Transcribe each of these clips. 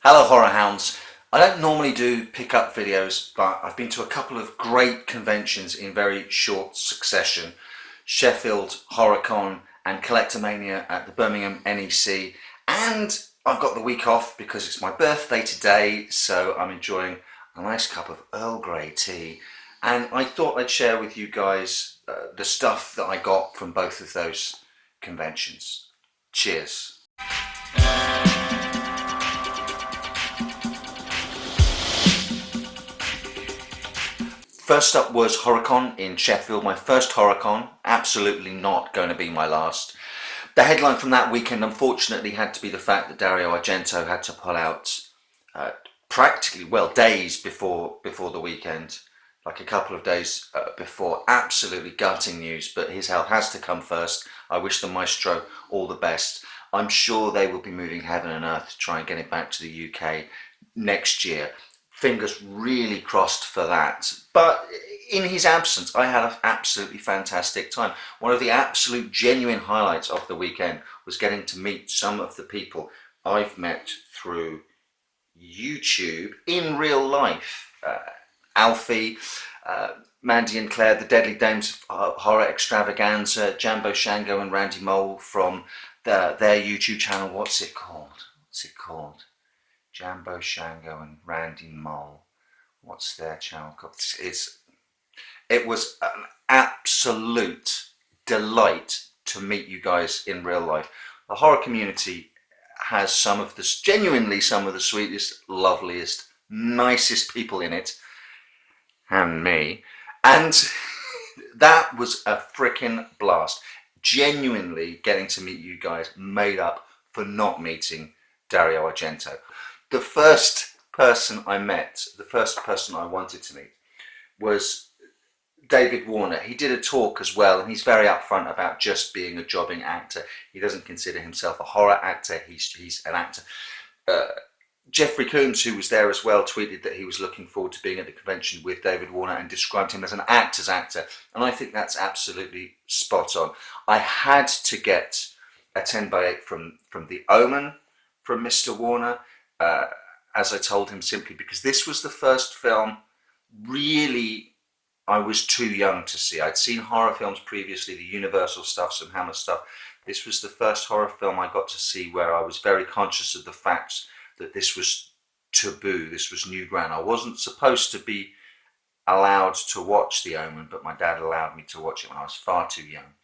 Hello Horror Hounds. I don't normally do pick-up videos, but I've been to a couple of great conventions in very short succession. Sheffield Horror Con and Collectormania at the Birmingham NEC, and I've got the week off because it's my birthday today, so I'm enjoying a nice cup of Earl Grey tea, and I thought I'd share with you guys the stuff that I got from both of those conventions. Cheers. First up was Horo Con in Sheffield, my first Horo Con, absolutely not going to be my last. The headline from that weekend unfortunately had to be the fact that Dario Argento had to pull out practically, well, days before the weekend, like a couple of days before. Absolutely gutting news, but his health has to come first. I wish the maestro all the best. I'm sure they will be moving heaven and earth to try and get him back to the UK next year. Fingers really crossed for that. But in his absence, I had an absolutely fantastic time. One of the absolute genuine highlights of the weekend was getting to meet some of the people I've met through YouTube in real life. Alfie, Mandy and Claire, the Deadly Dames of Horror Extravaganza, Jambo Shango and Randy Mole from their YouTube channel. What's it called? Jambo Shango and Randy Mole. What's their channel called? It was an absolute delight to meet you guys in real life. The horror community has genuinely some of the sweetest, loveliest, nicest people in it, and me. And that was a freaking blast. Genuinely getting to meet you guys made up for not meeting Dario Argento. The first person I met, the first person I wanted to meet, was David Warner. He did a talk as well, and he's very upfront about just being a jobbing actor. He doesn't consider himself a horror actor, he's an actor. Jeffrey Combs, who was there as well, tweeted that he was looking forward to being at the convention with David Warner and described him as an actor's actor, and I think that's absolutely spot on. I had to get a 10x8 from The Omen from Mr. Warner, as I told him, simply because this was the first film really I was too young to see. I'd seen horror films previously, the Universal stuff, some Hammer stuff. This was the first horror film I got to see where I was very conscious of the fact that this was taboo, this was new ground. I wasn't supposed to be allowed to watch The Omen, but my dad allowed me to watch it when I was far too young.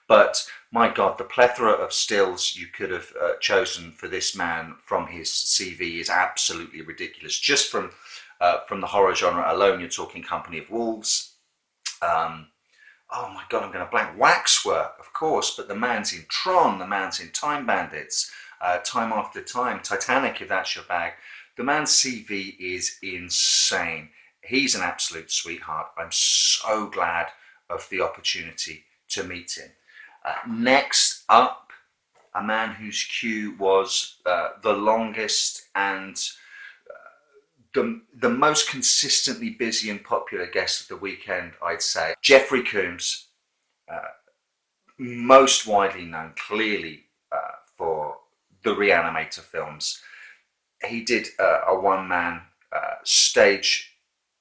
But my God, the plethora of stills you could have chosen for this man from his CV is absolutely ridiculous. Just from the horror genre alone, you're talking Company of Wolves. Oh my God, I'm going to blank. Waxwork, of course, but the man's in Tron, the man's in Time Bandits, Time After Time, Titanic, if that's your bag. The man's CV is insane. He's an absolute sweetheart. I'm so glad of the opportunity to meet him. Next up, a man whose queue was the longest and the most consistently busy and popular guest of the weekend, I'd say. Jeffrey Combs, most widely known clearly for the Reanimator films. He did a one-man stage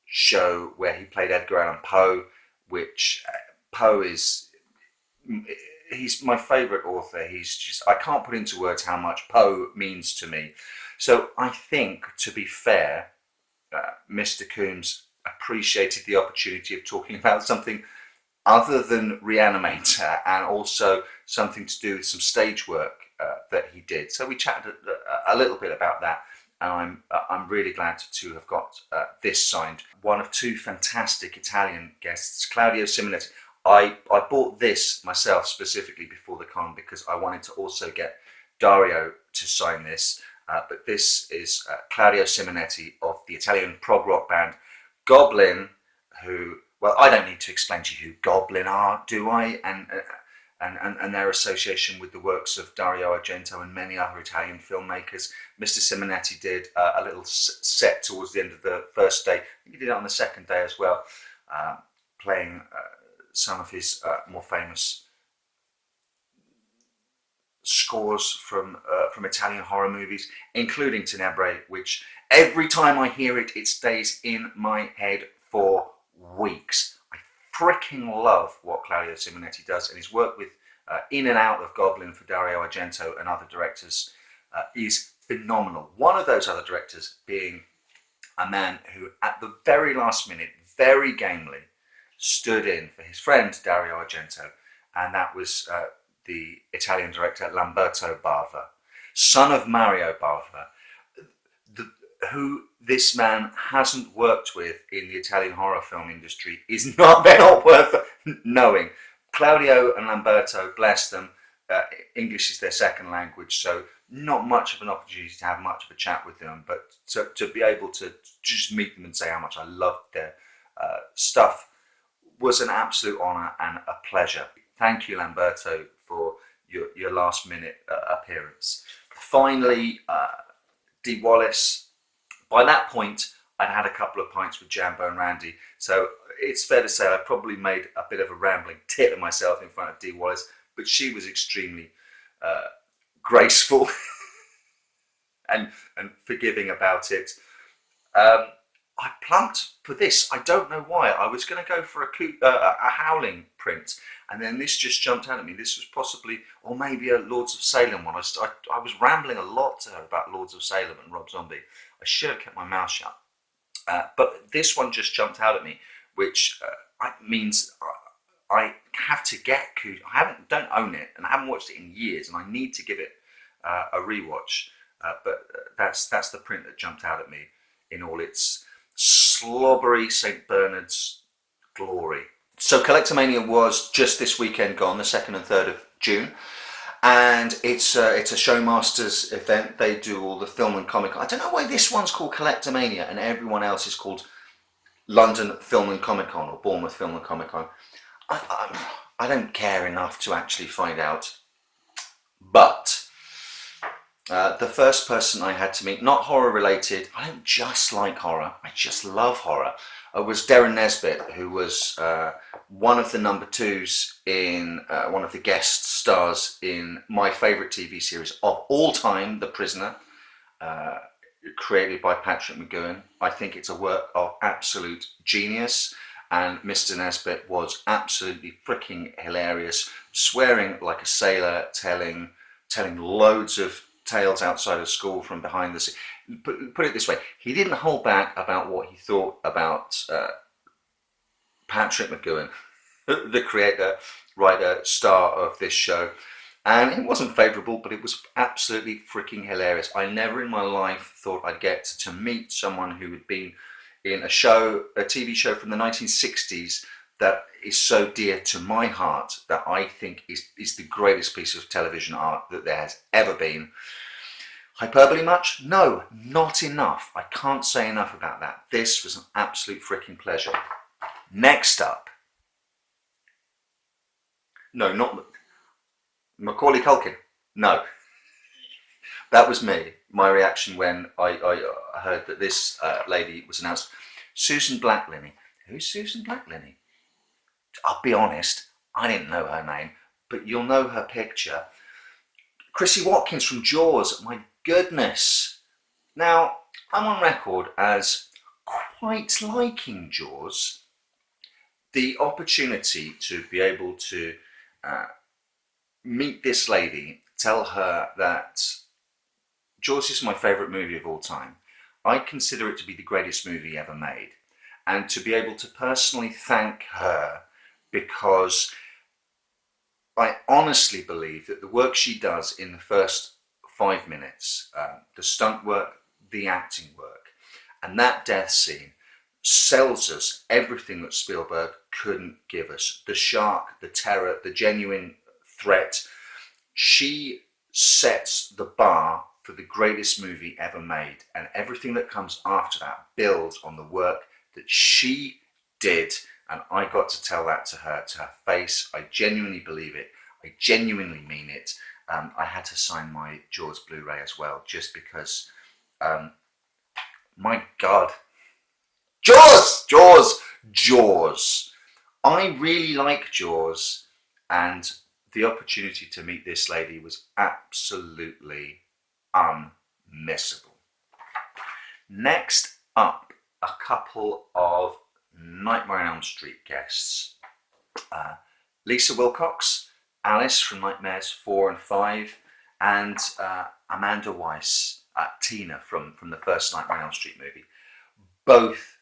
show where he played Edgar Allan Poe, which Poe is... he's my favorite author. I can't put into words how much Poe means to me. So I think, to be fair, Mr. Combs appreciated the opportunity of talking about something other than Reanimator, and also something to do with some stage work that he did. So we chatted a little bit about that, and I'm really glad to have got this signed. One of two fantastic Italian guests, Claudio Simonetti. I bought this myself specifically before the con because I wanted to also get Dario to sign this, but this is Claudio Simonetti of the Italian prog rock band Goblin, who, well, I don't need to explain to you who Goblin are, do I? And their association with the works of Dario Argento and many other Italian filmmakers. Mr. Simonetti did a little set towards the end of the first day. He did it on the second day as well, playing some of his more famous scores from Italian horror movies, including Tenebrae, which every time I hear it, it stays in my head for weeks. I freaking love what Claudio Simonetti does, and his work with In and Out of Goblin for Dario Argento and other directors is phenomenal. One of those other directors being a man who, at the very last minute, very gamely, stood in for his friend Dario Argento, and that was the Italian director Lamberto Bava, son of Mario Bava, who this man hasn't worked with in the Italian horror film industry is not, they're not worth knowing. Claudio and Lamberto, bless them, English is their second language, so not much of an opportunity to have much of a chat with them, but to be able to just meet them and say how much I loved their stuff was an absolute honour and a pleasure. Thank you, Lamberto, for your last minute appearance. Finally, Dee Wallace. By that point, I'd had a couple of pints with Jambo and Randy, so it's fair to say I probably made a bit of a rambling tit of myself in front of Dee Wallace, but she was extremely graceful and forgiving about it. I plumped for this. I don't know why. I was going to go for a Howling print, and then this just jumped out at me. This was possibly, or maybe a Lords of Salem one. I was rambling a lot to her about Lords of Salem and Rob Zombie. I should have kept my mouth shut. But this one just jumped out at me, which means I have to get Cujo. Don't own it, and I haven't watched it in years, and I need to give it a rewatch. But that's the print that jumped out at me in all its slobbery St. Bernard's glory. So Collectormania was just this weekend gone, the 2nd and 3rd of June, and it's a Showmasters event. They do all the film and comic. I don't know why this one's called Collectormania and everyone else is called London Film and Comic Con or Bournemouth Film and Comic Con. I don't care enough to actually find out, but the first person I had to meet, not horror related, I don't just like horror, I just love horror, was Darren Nesbit, who was one of the number 2s in one of the guest stars in my favourite TV series of all time, The Prisoner, created by Patrick McGoohan. I think it's a work of absolute genius, and Mr. Nesbit was absolutely freaking hilarious, swearing like a sailor, telling loads of tales outside of school from behind the scenes. Put it this way, he didn't hold back about what he thought about Patrick McGoohan, the creator, writer, star of this show. And it wasn't favourable, but it was absolutely freaking hilarious. I never in my life thought I'd get to meet someone who had been in a TV show from the 1960s that is so dear to my heart, that I think is the greatest piece of television art that there has ever been. Hyperbole much? No, not enough. I can't say enough about that. This was an absolute freaking pleasure. Next up. No, not Macaulay Culkin. No. That was me. My reaction when I heard that this lady was announced. Susan Black-Linney. Who's Susan Black-Linney? I'll be honest, I didn't know her name, but you'll know her picture. Chrissy Watkins from Jaws, my goodness. Now, I'm on record as quite liking Jaws. The opportunity to be able to meet this lady, tell her that Jaws is my favourite movie of all time. I consider it to be the greatest movie ever made. And to be able to personally thank her, because I honestly believe that the work she does in the first 5 minutes, the stunt work, the acting work, and that death scene sells us everything that Spielberg couldn't give us. The shark, the terror, the genuine threat. She sets the bar for the greatest movie ever made, and everything that comes after that builds on the work that she did. And I got to tell that to her face. I genuinely believe it. I genuinely mean it. I had to sign my Jaws Blu-ray as well, just because, my God. Jaws! I really like Jaws, and the opportunity to meet this lady was absolutely unmissable. Next up, a couple of Nightmare on Elm Street guests. Lisa Wilcox, Alice from Nightmares 4 and 5, and Amanda Weiss, Tina from the first Nightmare on Elm Street movie. Both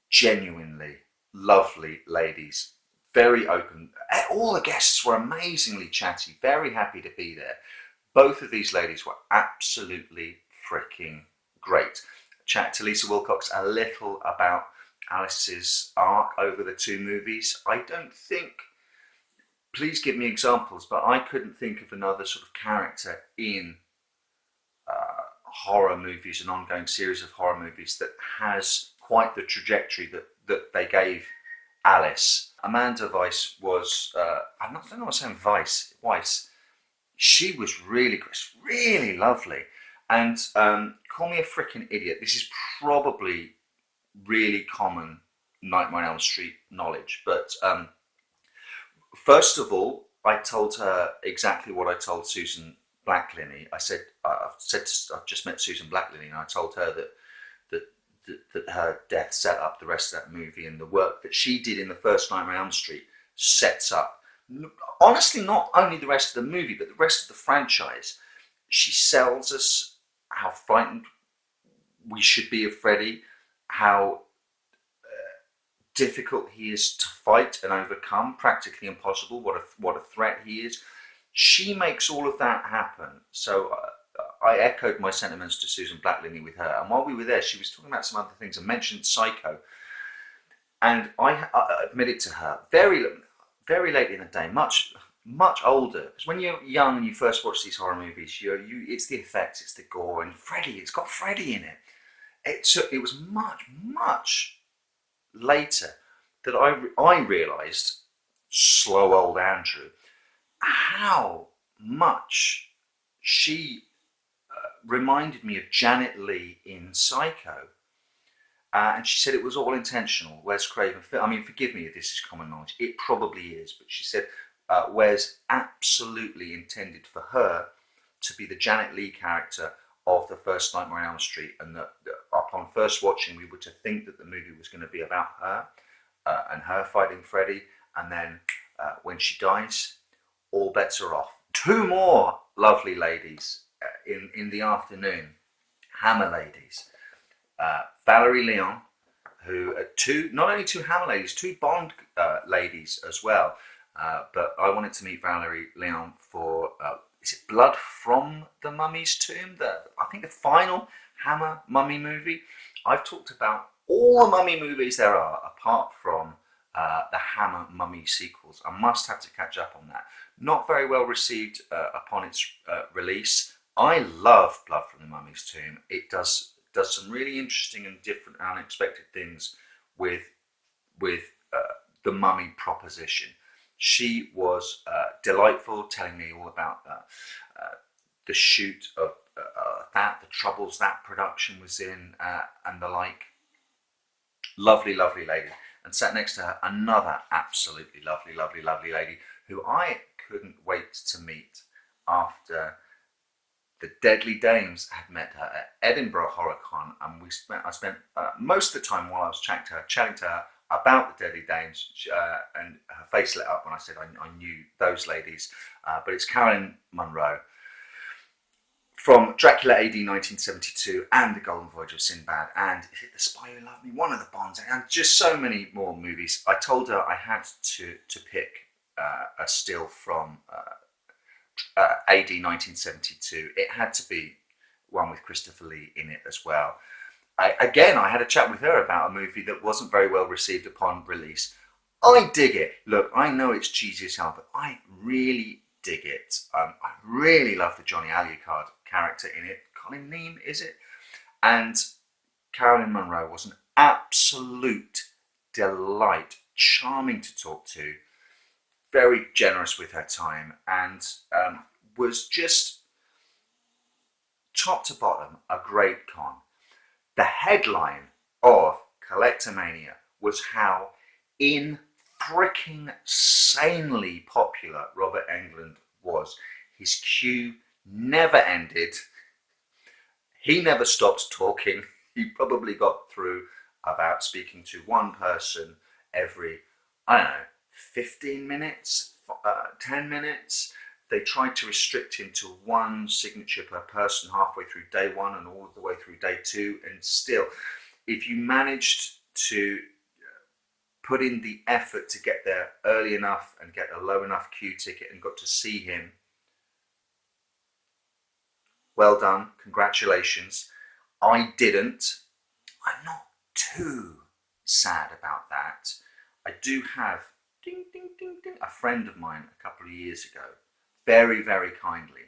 genuinely lovely ladies, very open. All the guests were amazingly chatty, very happy to be there. Both of these ladies were absolutely freaking great. Chat to Lisa Wilcox a little about Alice's arc over the two movies. I don't think, please give me examples, but I couldn't think of another sort of character in horror movies, an ongoing series of horror movies that has quite the trajectory that they gave Alice. Amanda Weiss was, I don't know what I'm saying, Weiss. She was really lovely. And call me a freaking idiot. This is probably really common Nightmare on Elm Street knowledge, but first of all, I told her exactly what I told Susan Black-Linney. I've just met Susan Black-Linney, and I told her that her death set up the rest of that movie, and the work that she did in the first Nightmare on Elm Street sets up, honestly, not only the rest of the movie, but the rest of the franchise. She sells us how frightened we should be of Freddy, how difficult he is to fight and overcome, practically impossible, what a threat he is. She makes all of that happen. So I echoed my sentiments to Susan Black-Linney with her, and while we were there, she was talking about some other things and mentioned Psycho, and I admitted to her very late in the day, much older, because when you're young and you first watch these horror movies, it's the effects, it's the gore, and Freddy, it's got Freddy in it. It was much later that I realised, slow old Andrew, how much she reminded me of Janet Leigh in Psycho. And she said it was all intentional. Wes Craven, I mean, forgive me if this is common knowledge, it probably is, but she said Wes absolutely intended for her to be the Janet Leigh character of the first Nightmare on Elm Street, and that upon first watching we were to think that the movie was going to be about her and her fighting Freddy, and then when she dies, all bets are off. Two more lovely ladies in the afternoon, Hammer ladies. Valerie Leon, who are not only two Hammer ladies, two Bond ladies as well. But I wanted to meet Valerie Leon for, is it Blood from the Mummy's Tomb? I think the final Hammer mummy movie. I've talked about all the mummy movies there are, apart from the Hammer mummy sequels. I must have to catch up on that. Not very well received upon its release. I love Blood from the Mummy's Tomb. It does some really interesting and different and unexpected things with the mummy proposition. She was delightful, telling me all about the shoot of the troubles that production was in, and the like. Lovely lady. And sat next to her another absolutely lovely lady who I couldn't wait to meet after the Deadly Dames had met her at Edinburgh Horror Con, and I spent most of the time while I was chatting to her about the Deadly Dames, and her face lit up when I said I knew those ladies. But it's Carolyn Munro from Dracula AD 1972 and The Golden Voyage of Sinbad, and Is It the Spy Who Loved Me? One of the Bonds, and just so many more movies. I told her I had to pick a still from AD 1972. It had to be one with Christopher Lee in it as well. I had a chat with her about a movie that wasn't very well received upon release. I dig it. Look, I know it's cheesy as hell, but I really dig it. I really love the Johnny Alucard character in it. Colin Neame, is it? And Carolyn Munro was an absolute delight, charming to talk to, very generous with her time, and was just top to bottom a great con. The headline of Collectormania was how in freaking sanely popular Robert Englund was. His queue never ended. He never stopped talking. He probably got through about speaking to one person every, I don't know, 15 minutes, 10 minutes. They tried to restrict him to one signature per person halfway through day one and all the way through day two. And still, if you managed to put in the effort to get there early enough and get a low enough queue ticket and got to see him, well done, congratulations. I didn't. I'm not too sad about that. I do have, ding, ding, ding, ding, a friend of mine a couple of years ago, very, very kindly,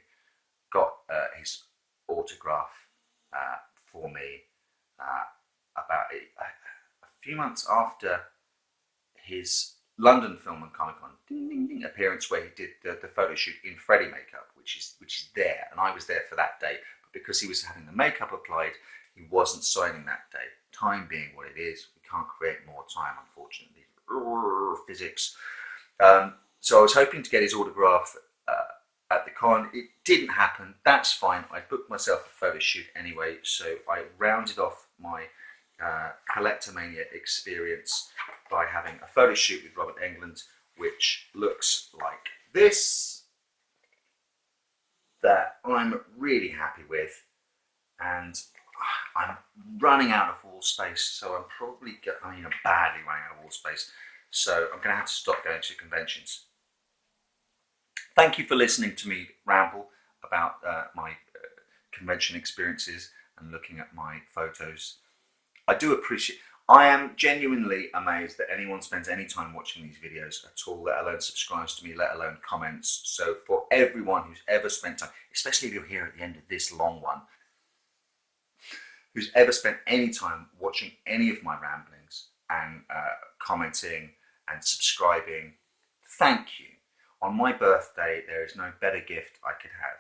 got his autograph for me about a few months after his London Film and Comic Con ding, ding, ding, appearance, where he did the photo shoot in Freddy makeup, which is there, and I was there for that day. But because he was having the makeup applied, he wasn't signing that day. Time being what it is, we can't create more time, unfortunately. Physics. So I was hoping to get his autograph at the con. It didn't happen. That's fine. I booked myself a photo shoot anyway, so I rounded off my Collectormania experience by having a photo shoot with Robert Englund, which looks like this, that I'm really happy with, and I'm running out of wall space, so I'm probably badly running out of wall space, so I'm going to have to stop going to conventions. Thank you for listening to me ramble about my convention experiences and looking at my photos. I do appreciate. I am genuinely amazed that anyone spends any time watching these videos at all, let alone subscribes to me, let alone comments. So for everyone who's ever spent time, especially if you're here at the end of this long one, who's ever spent any time watching any of my ramblings and commenting and subscribing, thank you. On my birthday, there is no better gift I could have